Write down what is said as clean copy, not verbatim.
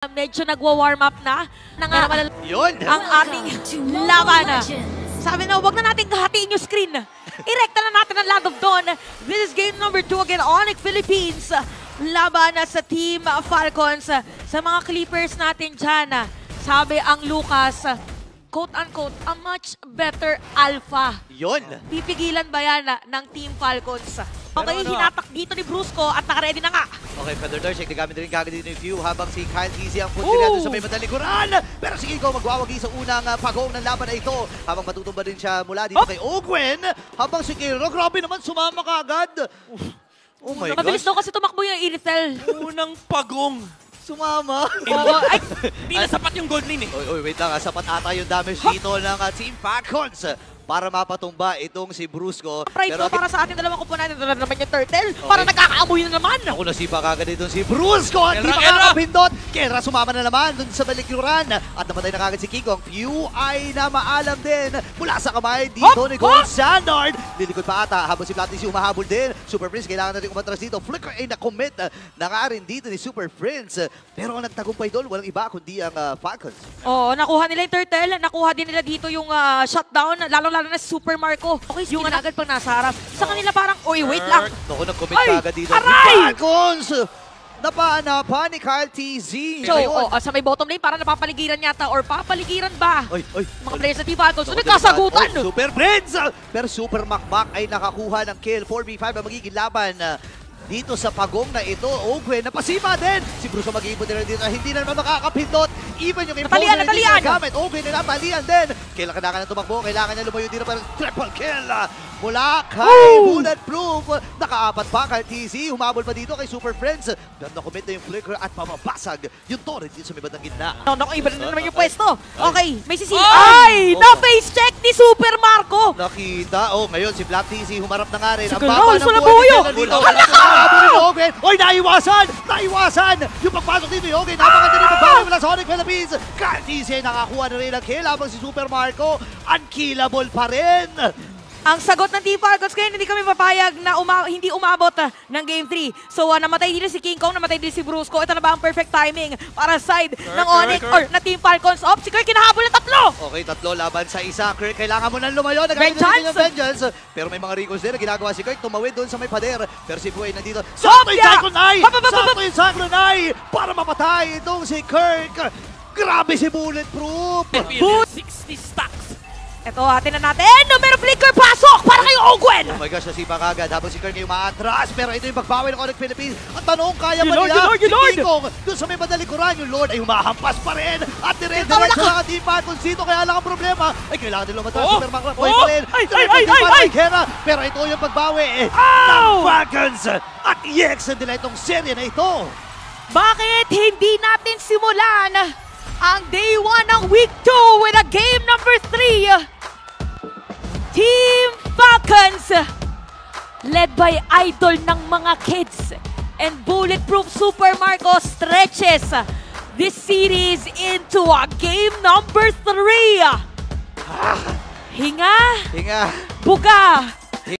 Medyo nagwa-warm up na. Yun! Ang ating laban. Sabi na, huwag na natin hatiin yung screen. Irekta na natin ang Land of Dawn. This is game number 2 again, Onyx Philippines. Laban sa Team Falcons. Sa mga Clippers natin dyan, sabi ang Lucas, quote-unquote, a much better alpha. Yun! Pipigilan ba yan ng Team Falcons? Okay, hinatak dito ni Brusco at nakaready na nga. Okay, Feather Dark, nagamit rin kagad dito yung view habang si Kyle Easy ang punti natin sa may madalikuran. Pero si Kiko magwawagi sa unang pagong ng laban na ito habang matutumba din siya mula dito kay Ogwen. Habang si Kiro, grabe naman, sumama kagad. Oh my gosh. Mabilis daw kasi tumakbo yung Iritel. Unang pagong. Sumama. Ay, di na sapat yung gold lane eh. Oy, wait lang. Sapat ata yung damage dito ng Team Falcons para mapatumba itong si Brusco. Pride pero para sa ating dalawang kupunan, ito na naman yung turtle. Okay. Para nagkakaamoy na naman. Ako nasipa kagad itong si Brusco at di makakapindot. Kelra sumama na naman dun sa balikuran. At namatay na kagad si King Kong. Pew ay na maalam din mula sa kamay dito ni Gold Standard. Lilikod pa ata habang si Platty humahabol din. Super Prince, kailangan natin umatras dito. Flicker ay na-commit na nga rin dito ni Super Prince. Pero ang nagtagumpay doon, walang iba kundi ang Falcons. Oo, nakuha nila yung turtle. Nakuha din nila dito yung shutdown. Lalo na Super Marco. Okay, yung agad pang nasa harap. Sa kanila parang, oy, wait lang. Naku, nag-commit agad dito. Falcons! Napaan ni Kyle TZ. So, sa may bottom lane, parang napapaligiran yata or papaligiran ba? Oy. Mga players sa Team Falcons. So, nagkasagutan. Super Prince! Pero Super Makmak ay nakakuha ng kill. 4v5 ang magiging laban dito sa pagong na ito. Ogwen, napasima din. Si Bruce mag-iipon nila dito. Hindi na naman makakapindot. Even yung imponer na hindi nagamit. Ogwen na napalian din. Kailangan na tumakbo. Kailangan niya lumayo dito para triple kill. Mula kay Bulletproof. Nakaapat pa kay TZ. Humabol pa dito kay Super Friends. Pero nakomit na yung flicker at pamabasag yung torrent dito sa may bandang gitna. Naku, iba na naman yung pwesto. Okay, may sisili. Ay! Na-face check ni Super Marco. Nakita. Ngayon si Black TZ humarap na nga rin. Ang baba ng buhay dito. Ogwen! Oy, naiwasan! Naiwasan! Yung pagpasok dito yung Ogwen. Napakaganda rin pagpasok mula sa Onyx Philippines. Kyle TZ nakakuha na rin ang kill habang si Super Marco unkillable pa rin. Ang sagot ng Team Falcons kaya hindi kami papayag na hindi umabot ng Game 3. So namatay din si King Kong, namatay din si Brusco. Ito na ba ang perfect timing para side ng Onyx or na Team Falcons? Si Kirk kinahabol na tatlo! Okay, tatlo laban sa isa. Kirk, kailangan mo nang lumayo. Vengeance! Vengeance! Pero may mga recalls din na ginagawa si Kirk. Tumawid doon sa may pader. Pero si Buhay nandito. Sakto yung Cyclone para mapatay itong si Kirk. Grabe si Bulletproof! 60 stacks. Ito, atin na natin. Numero flicker, pasok para kay Ogwen! Oh my gosh, nasipa kagad habang si Kirk ay umaatras. Pero ito yung pagbawi ng Onyx Philippines. Ang tanong, kaya ba nila? Si King Kong, doon sa may madalikuran, yung Lord ay humahampas pa rin. At dire-diretso lang ang Team Falcons dito. Kaya lang ang problema ay kailangan nila lumatras. Super Macra Boy pa rin. Pero ito yung pagbawi ng Falcons. At i-extend nila itong serye na ito. Bakit hindi natin simulan ang day 1 ng week 2 with a game number 3? Team Falcons, led by idol ng mga kids and Bulletproof Super Marco stretches this series into a game number 3. Hinga, Hinga, buga,